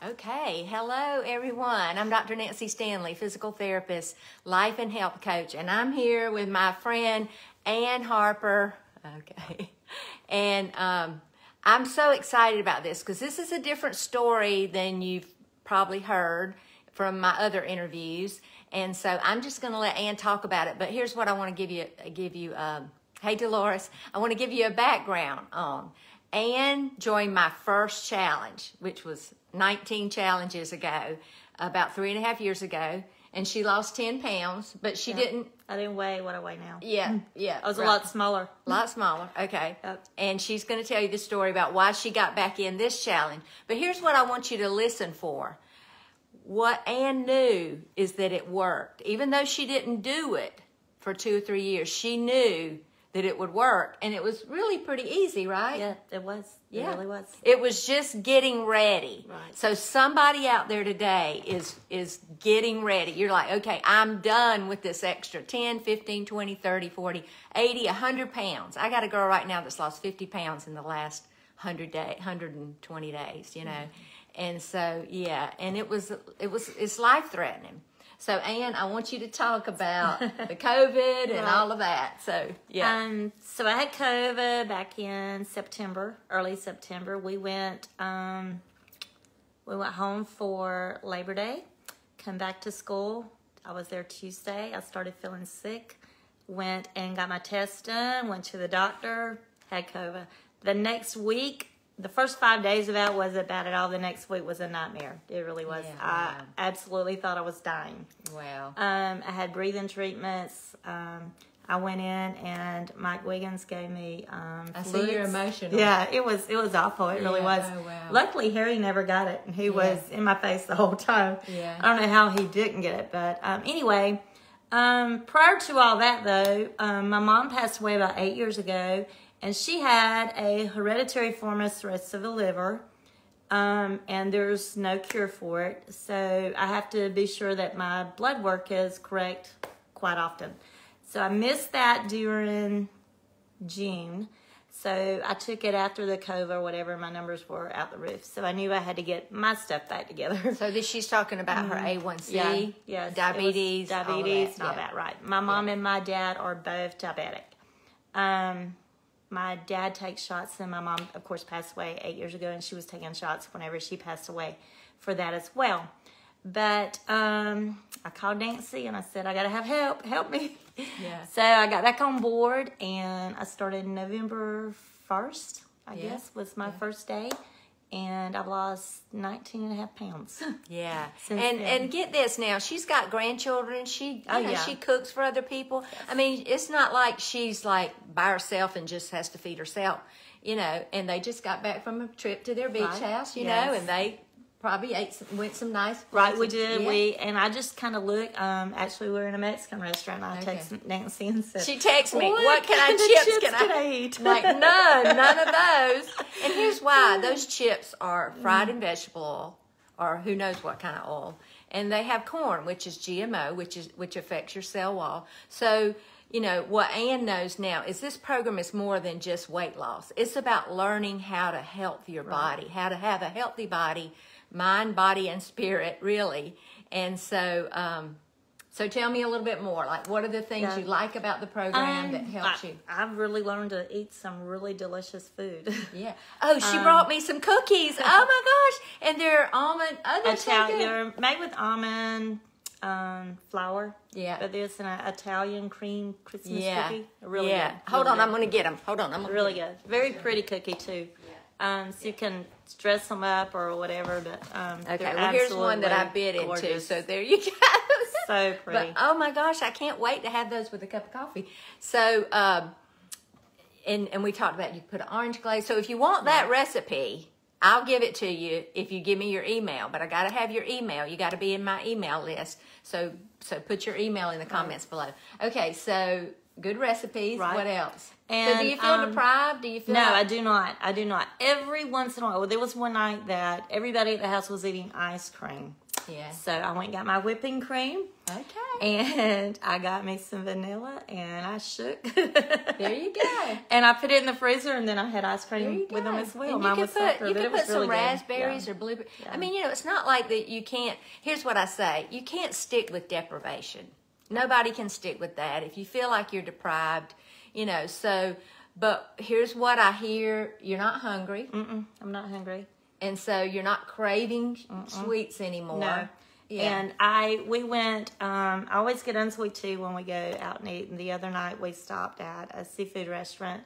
Okay, hello everyone. I'm Dr. Nancy Stanley, physical therapist, life and health coach, and I'm here with my friend Ann Harper. Okay, and I'm so excited about this because this is a different story than you've probably heard from my other interviews, and so I'm just going to let Ann talk about it. But here's what I want to give you. Hey Dolores, I want to give you a background on. Ann joined my first challenge, which was 19 challenges ago, about 3.5 years ago, and she lost 10 pounds, but she didn't. I didn't weigh what I weigh now. Yeah. I was a lot smaller. A lot smaller, okay. Yep. And she's going to tell you the story about why she got back in this challenge. But here's what I want you to listen for. What Ann knew is that it worked. Even though she didn't do it for 2 or 3 years, she knew that it would work, and it was really pretty easy, right? Yeah, it was. It really was. It was just getting ready. Right. So somebody out there today is getting ready. You're like, okay, I'm done with this extra 10, 15, 20, 30, 40, 80, 100 pounds. I got a girl right now that's lost 50 pounds in the last 120 days, you know. Mm-hmm. And so, yeah, and it's life-threatening. So, Ann, I want you to talk about the COVID and all of that. So, yeah. So I had COVID back in September, early September. We went home for Labor Day, come back to school. I was there Tuesday. I started feeling sick, went and got my test done, went to the doctor, had COVID. The next week, the first 5 days of that wasn't bad at all. The next week was a nightmare. It really was. Yeah, I absolutely thought I was dying. Wow. I had breathing treatments. I went in and Mike Wiggins gave me I fluids. see you're emotional. Yeah, it was awful. It really was. Oh, wow. Luckily, Harry never got it, and he was in my face the whole time. Yeah. I don't know how he didn't get it, but anyway, prior to all that, though, my mom passed away about 8 years ago. And she had a hereditary form of cirrhosis of the liver, and there's no cure for it. So I have to be sure that my blood work is correct quite often. So I missed that during June. So I took it after the COVID or whatever. My numbers were out the roof. So I knew I had to get my stuff back together. So she's talking about her A1C, diabetes, all that, right. My mom and my dad are both diabetic. My dad takes shots, and my mom, of course, passed away 8 years ago, and she was taking shots whenever she passed away for that as well. But I called Nancy, and I said, I got to have help. Help me. Yeah. So I got back on board, and I started November 1st, I guess, was my first day. And I've lost 19.5 pounds. Yeah. And get this now, she's got grandchildren. She she cooks for other people. Yes. I mean, it's not like she's like by herself and just has to feed herself, you know, and they just got back from a trip to their beach house, you know, and they probably went some nice places. Right, we did. Yeah. And I just kind of looked. Actually, we were in a Mexican restaurant. And I texted Nancy and said, she texted me, what kind kind of chips can I eat? Like, none of those. And here's why. Those chips are fried in vegetable oil, or who knows what kind of oil. And they have corn, which is GMO, which affects your cell wall. So, you know, what Ann knows now is this program is more than just weight loss. It's about learning how to health your body, how to have a healthy body, mind, body, and spirit, really. And so, so tell me a little bit more. Like, what are the things you like about the program that helps you? I've really learned to eat some really delicious food. Yeah. Oh, she brought me some cookies. Oh my gosh! And they're almond. Oh, They're made with almond flour. Yeah. But there's an Italian cream Christmas cookie. Really yeah. good. Hold really on, good. I'm gonna get them. Hold on, I'm gonna really good. Very pretty cookie too. So you can dress them up or whatever. But okay. Well, here's one that I bit gorgeous. into. So there you go. So pretty. But oh my gosh, I can't wait to have those with a cup of coffee. So and we talked about you put an orange glaze. So if you want that recipe, I'll give it to you if you give me your email. But I got to have your email. You got to be in my email list. So put your email in the comments below. Okay. So good recipes. Right. What else? And, so do you feel deprived? Do you feel No, like... I do not. Every once in a while, there was one night that everybody at the house was eating ice cream. Yeah. So I went and got my whipping cream. Okay. And I got me some vanilla, and I shook. There you go. And I put it in the freezer, and then I had ice There you cream with go. them as well. And Mine you was could put, softer, you but could it was put some really good. raspberries Yeah. or blueberries. Yeah. I mean, it's not like that you can't. Here's what I say. You can't stick with deprivation. Nobody can stick with that. If you feel like you're deprived, so, but here's what I hear. You're not hungry. I'm not hungry. And so you're not craving sweets anymore. No. Yeah. And we went, I always get unsweet tea when we go out and eat. And the other night we stopped at a seafood restaurant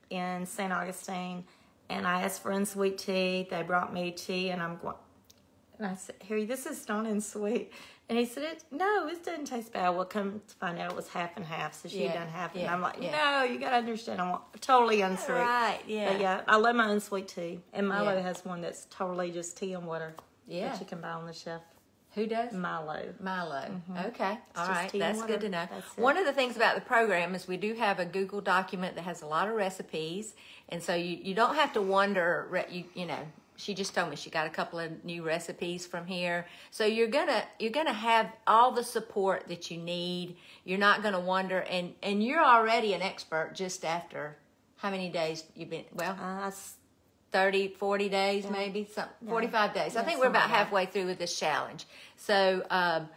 in St. Augustine, and I asked for unsweet tea. They brought me tea, and I said, Harry, this is not unsweet. And he said, no, it doesn't taste bad. Well, come to find out it was half and half, so she had done half. And I'm like, no, you got to understand, I'm totally unsweet. Right, yeah. But yeah, I love my unsweet tea. And Milo has one that's totally just tea and water Yeah. that you can buy on the shelf. Who does? Milo. Okay. All just right. tea and That's water. good to know. That's it. One of the things about the program is we do have a Google document that has a lot of recipes. And so you don't have to wonder, she just told me she got a couple of new recipes from here. So you're gonna have all the support that you need. You're not gonna wonder, and you're already an expert just after how many days you've been, 30, 40 days, maybe, 45 days. I think we're about halfway through with this challenge. So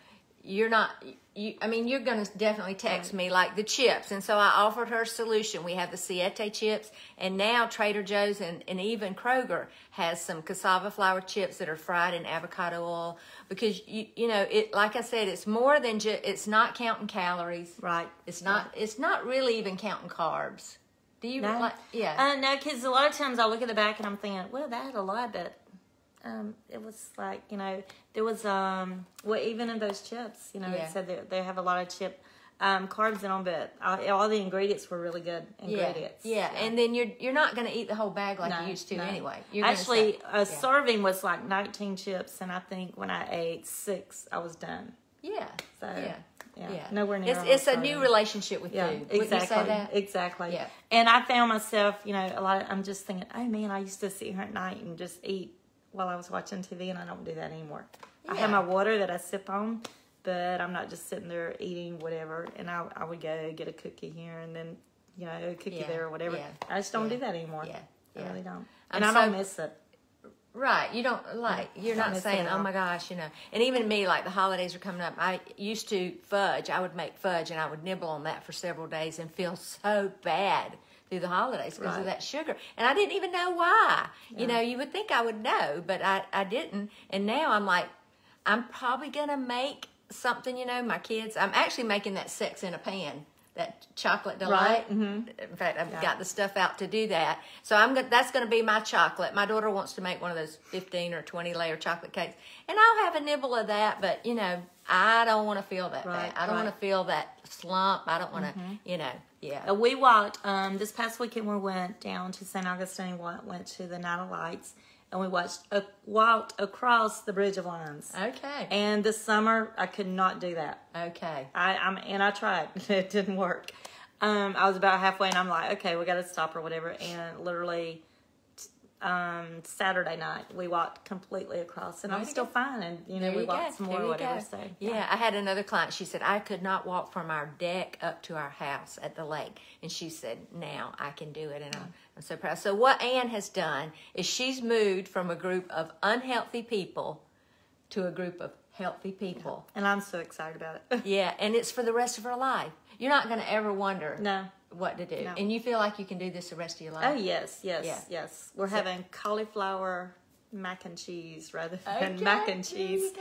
you're going to definitely text me like the chips. And so I offered her a solution. We have the Siete chips, and now Trader Joe's and even Kroger has some cassava flour chips that are fried in avocado oil. Because, like I said, it's more than just, it's not counting calories. Right. It's not really even counting carbs. Do you No. No, because a lot of times I look at the back and I'm thinking, well, that had a lot, but it was like, there was, even in those chips, it said they have a lot of carbs in them, but all the ingredients were really good ingredients. Yeah. And then you're not going to eat the whole bag like you used to anyway. Actually, a serving was like 19 chips, and I think when I ate 6, I was done. Yeah. So, yeah. Nowhere near. It's a new relationship with food. Exactly. Wouldn't you say that? Exactly. Yeah. And I found myself, I'm just thinking, oh man, I used to sit here at night and just eat while I was watching TV, and I don't do that anymore. I have my water that I sip on, but I'm not just sitting there eating whatever. And I would go get a cookie here and then, a cookie there or whatever. Yeah. I just don't do that anymore. Yeah. I really don't. And I don't miss it. Right. You don't you're not saying, oh my gosh, And even me, like the holidays are coming up, I used to fudge. I would make fudge and I would nibble on that for several days and feel so bad through the holidays because of that sugar. And I didn't even know why. Yeah. You would think I would know, but I didn't. And now I'm like, I'm probably going to make something, my kids. I'm actually making that Sex in a Pan. That chocolate delight. Right. Mm-hmm. In fact, I've got the stuff out to do that. So that's going to be my chocolate. My daughter wants to make one of those 15 or 20 layer chocolate cakes, and I'll have a nibble of that. But I don't want to feel that bad. I don't want to feel that slump. I don't want to, Yeah. We walked this past weekend. We went down to St. Augustine. Went to the Night of Lights. And we walked across the Bridge of Lions. Okay. And this summer, I could not do that. Okay. I tried. It didn't work. I was about halfway, and I'm like, okay, we got to stop or whatever. And literally, Saturday night, we walked completely across, and I was still fine. And we walked some more or whatever. So yeah, I had another client. She said I could not walk from our deck up to our house at the lake, and she said now I can do it, and I'm so proud. So what Ann has done is she's moved from a group of unhealthy people to a group of healthy people, and I'm so excited about it. Yeah, and it's for the rest of her life. You're not going to ever wonder. No. What to do. No. And you feel like you can do this the rest of your life? Oh, yes. We're having cauliflower mac and cheese rather than mac and cheese.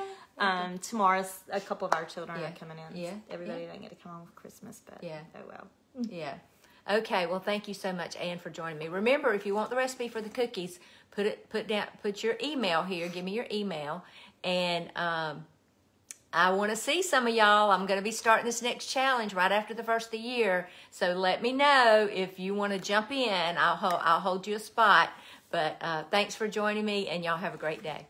Tomorrow, a couple of our children are coming in. Yeah. Everybody didn't get to come home for Christmas, but oh well. Yeah. Okay, well, thank you so much, Ann, for joining me. Remember, if you want the recipe for the cookies, put your email here. Give me your email, and I want to see some of y'all. I'm going to be starting this next challenge right after the first of the year. So let me know if you want to jump in. I'll hold you a spot. But thanks for joining me, and y'all have a great day.